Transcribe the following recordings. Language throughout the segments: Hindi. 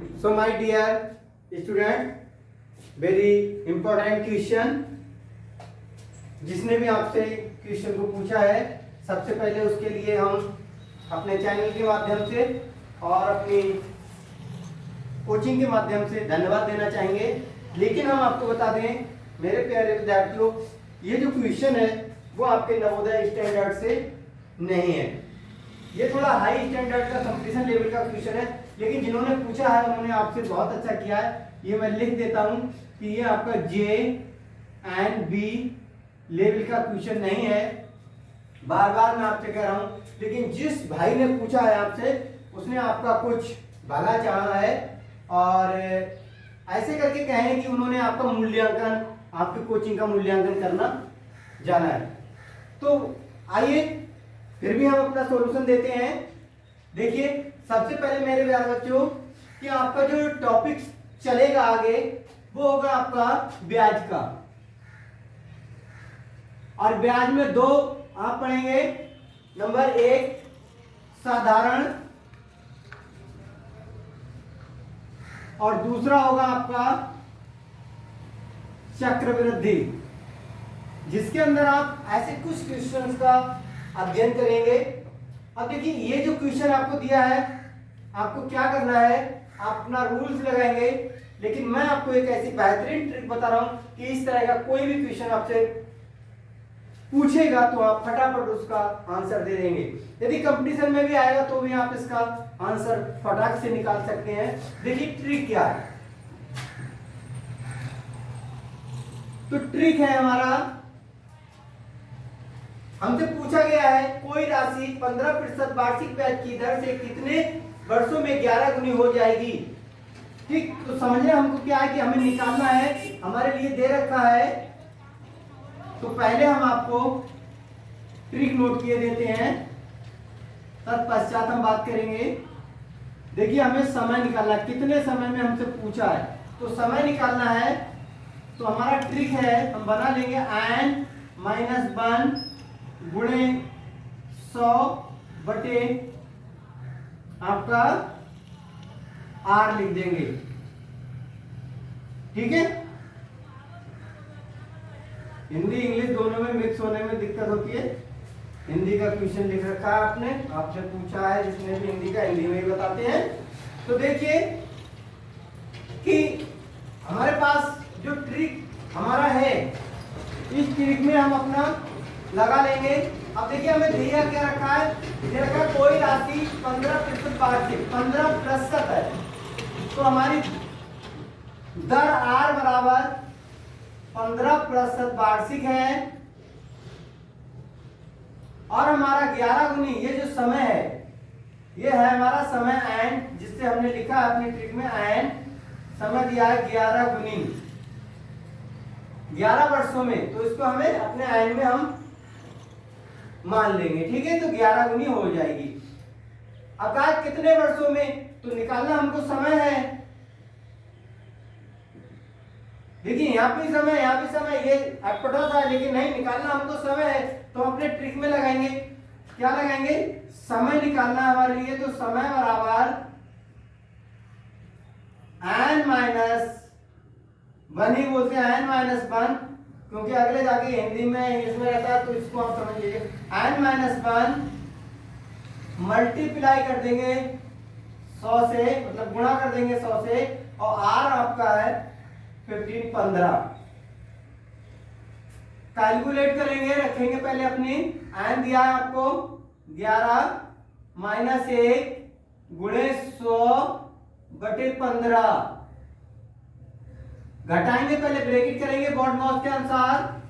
So my dear student, very important question. जिसने भी आपसे क्वेश्चन को पूछा है, सबसे पहले उसके लिए हम अपने चैनल के माध्यम से और अपनी कोचिंग के माध्यम से धन्यवाद देना चाहेंगे। लेकिन हम आपको बता दें मेरे प्यारे विद्यार्थियों, ये जो क्वेश्चन है वो आपके नवोदय स्टैंडर्ड से नहीं है। ये थोड़ा हाई स्टैंडर्ड का कंपटीशन लेवल का क्वेश्चन है, लेकिन जिन्होंने पूछा है उन्होंने आपसे बहुत अच्छा किया है। ये मैं लिख देता हूं कि ये आपका JNB लेवल का क्वेश्चन नहीं है। बार बार मैं आपसे कह रहा हूं, लेकिन जिस भाई ने पूछा है आपसे उसने आपका कुछ भला चाहा है और ऐसे करके कहें कि उन्होंने आपका मूल्यांकन, आपकी कोचिंग का मूल्यांकन करना जाना है। तो आइए फिर भी हम अपना सॉल्यूशन देते हैं। देखिए, सबसे पहले मेरे प्यारे बच्चों कि आपका जो टॉपिक चलेगा आगे वो होगा आपका ब्याज का, और ब्याज में दो आप पढ़ेंगे। नंबर 1 साधारण और दूसरा होगा आपका चक्रवृद्धि, जिसके अंदर आप ऐसे कुछ क्वेश्चंस का अध्ययन करेंगे। अब देखिए, ये जो क्वेश्चन आपको दिया है, आपको क्या करना है, आप अपना रूल्स लगाएंगे। लेकिन मैं आपको एक ऐसी बेहतरीन ट्रिक बता रहा हूं कि इस तरह का कोई भी क्वेश्चन आपसे पूछेगा तो आप फटाफट उसका आंसर दे देंगे। यदि कंपटीशन में भी आएगा तो भी आप इसका आंसर फटाक से निकाल सकते हैं। देखिए ट्रिक क्या है। तो ट्रिक है हमारा, हमसे पूछा गया है कोई राशि 15% वार्षिक ब्याज की दर से कितने वर्षों में 11 गुनी हो जाएगी। ठीक, तो समझना हमको क्या है कि हमें निकालना है, हमारे लिए दे रखा है। तो पहले हम आपको ट्रिक नोट किए देते हैं, तत्पश्चात हम बात करेंगे। देखिए, हमें समय निकालना है, कितने समय में हमसे पूछा है तो समय निकालना है। तो हमारा ट्रिक है, हम बना लेंगे n-1 गुणे 100 बटे आपका R लिख देंगे। ठीक है, हिंदी इंग्लिश दोनों में मिक्स होने में दिक्कत होती है। हिंदी का क्वेश्चन लिख रखा है आपने, आपसे पूछा है, जिसने भी हिंदी का हिंदी में ही बताते हैं। तो देखिए कि हमारे पास जो ट्रिक हमारा है, इस ट्रिक में हम अपना लगा लेंगे। अब देखिए, हमें दिया क्या रखा है, दिया रखा है कोई राशि 15% वार्षिक, 15% है। तो हमारी दर R बराबर 15% वार्षिक है, और हमारा 11 गुनी, ये जो समय है ये है हमारा समय n, जिससे हमने लिखा है अपनी ट्रिक में n समय दिया है 11 गुनी 11 वर्षों में। तो इसको हमें अपने n में हम मान लेंगे। ठीक है, तो 11 गुनी हो जाएगी। अब कहा कितने वर्षों में, तो निकालना हमको समय है। देखिए, यहाँ भी समय, यहाँ भी समय, ये अटपटा सा है, लेकिन नहीं, निकालना हमको समय है। तो अपने ट्रिक में लगाएंगे, क्या लगाएंगे, समय निकालना है हमारे लिए। तो समय बराबर n-1 ही बोलते हैं, n-1, क्योंकि अगले जाके हिंदी में इंग्लिश में रहता है, तो इसको आप समझ लीजिए। n-1 मल्टीप्लाई कर देंगे 100 से, मतलब गुणा कर देंगे 100 से, और R आपका है 15। कैलकुलेट करेंगे, रखेंगे पहले अपनी, n दिया है आपको 11 माइनस 1 गुणे 100 बटे 15, घटाएंगे, पहले ब्रैकेट करेंगे बॉड मॉस के अनुसार।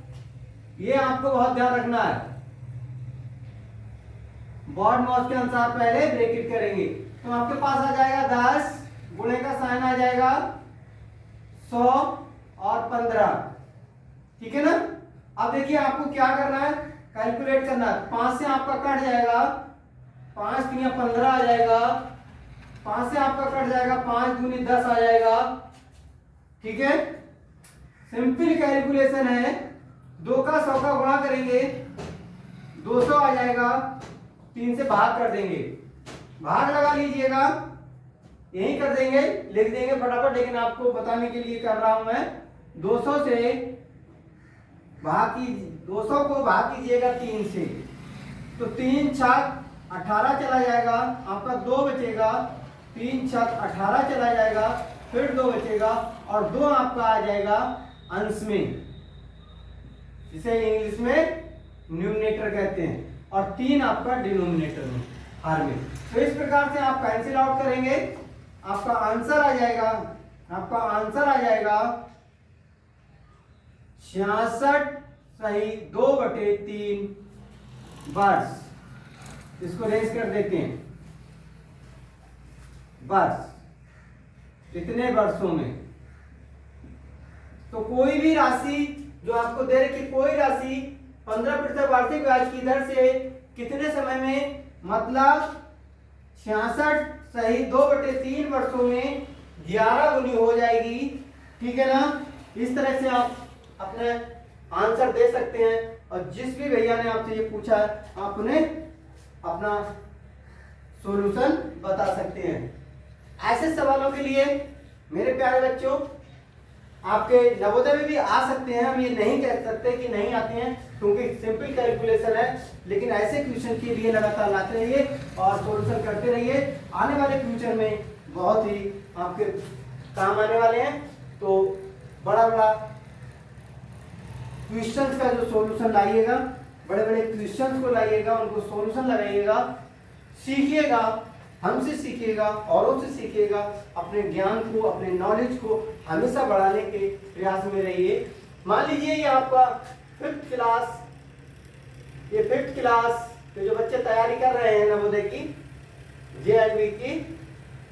ये आपको बहुत ध्यान रखना है, बॉड मॉस के अनुसार पहले ब्रैकेट करेंगे। तो आपके पास आ जाएगा 10, गुणे का साइन आ जाएगा 100 और 15। ठीक है ना। अब देखिए, आपको क्या करना है, कैलकुलेट करना है। 5 से आपका कट जाएगा, 5 3 15 आ जाएगा, 5 से आपका कट जाएगा, 5 दूनी 10 आ जाएगा। ठीक है, सिंपल कैलकुलेशन है। 2 का 100 का गुणा करेंगे, 200 आ जाएगा, 3 से भाग कर देंगे, भाग लगा लीजिएगा। यही कर देंगे, लिख देंगे फटाफट, लेकिन आपको बताने के लिए कर रहा हूं मैं। 200 से भाग 200 को भाग कीजिएगा 3 से, तो 3 छक 18 चला जाएगा, आपका 2 बचेगा, 3 छक 18 चला जाएगा, फिर 2 बचेगा और 2 आपका आ जाएगा अंश में, जिसे इंग्लिश में न्यूमरेटर कहते हैं, और 3 आपका डिनोमिनेटर में, हर में। तो इस प्रकार से आप कैंसिल आउट करेंगे, आपका आंसर आ जाएगा, आपका आंसर आ जाएगा 66 सही 2/3 वर्ष। इसको रेस कर देते हैं, वर्ष कितने वर्षों में। तो कोई भी राशि जो आपको दे रखी, कोई राशि 15% वार्षिक ब्याज की दर से कितने समय में, मतलब 66 सही 2/3 वर्षों में 11 गुनी हो जाएगी। ठीक है ना। इस तरह से आप अपने आंसर दे सकते हैं, और जिस भी भैया ने आपसे ये पूछा आप उन्हें अपना सॉल्यूशन बता सकते हैं। ऐसे सवालों के लिए मेरे प्यारे बच्चों, आपके नवोदय में भी आ सकते हैं, हम ये नहीं कह सकते कि नहीं आते हैं, क्योंकि सिंपल कैलकुलेशन है, लेकिन ऐसे क्वेश्चन के लिए लगातार लाते रहिए और सॉल्यूशन करते रहिए। आने वाले फ्यूचर में बहुत ही आपके काम आने वाले हैं। तो बड़ा बड़ा क्वेश्चंस का जो सॉल्यूशन लाइएगा, बड़े बड़े क्वेश्चंस को लाइएगा, उनको सॉल्यूशन लगाइएगा, सीखिएगा, हमसे सीखिएगा, औरों से सीखिएगा, अपने ज्ञान को, अपने नॉलेज को हमेशा बढ़ाने के प्रयास में रहिए। मान लीजिए ये आपका 5th क्लास, ये 5th क्लास के जो बच्चे तैयारी कर रहे हैं नवोदय की, JIB की,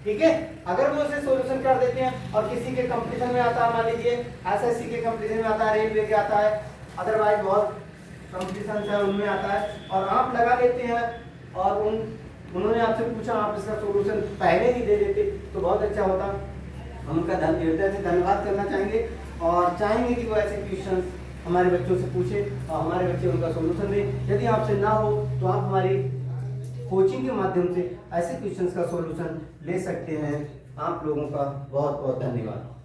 ठीक है, अगर वो उसे सॉल्यूशन कर देते हैं और किसी के कंपटीशन में आता है, मान लीजिए SSC के कंपटीशन में आता है, रेलवे के आता है, अदरवाइज बहुत कंपटीशन है उनमें आता है, और आप लगा देते हैं और उन्होंने आपसे पूछा, आप इसका सॉल्यूशन पहले ही दे देते तो बहुत अच्छा होता। हम उनका हृदय से धन्यवाद करना चाहेंगे और चाहेंगे कि वो ऐसे क्वेश्चंस हमारे बच्चों से पूछें और हमारे बच्चे उनका सॉल्यूशन दें। यदि आपसे ना हो तो आप हमारी कोचिंग के माध्यम से ऐसे क्वेश्चंस का सॉल्यूशन ले सकते हैं। आप लोगों का बहुत बहुत धन्यवाद।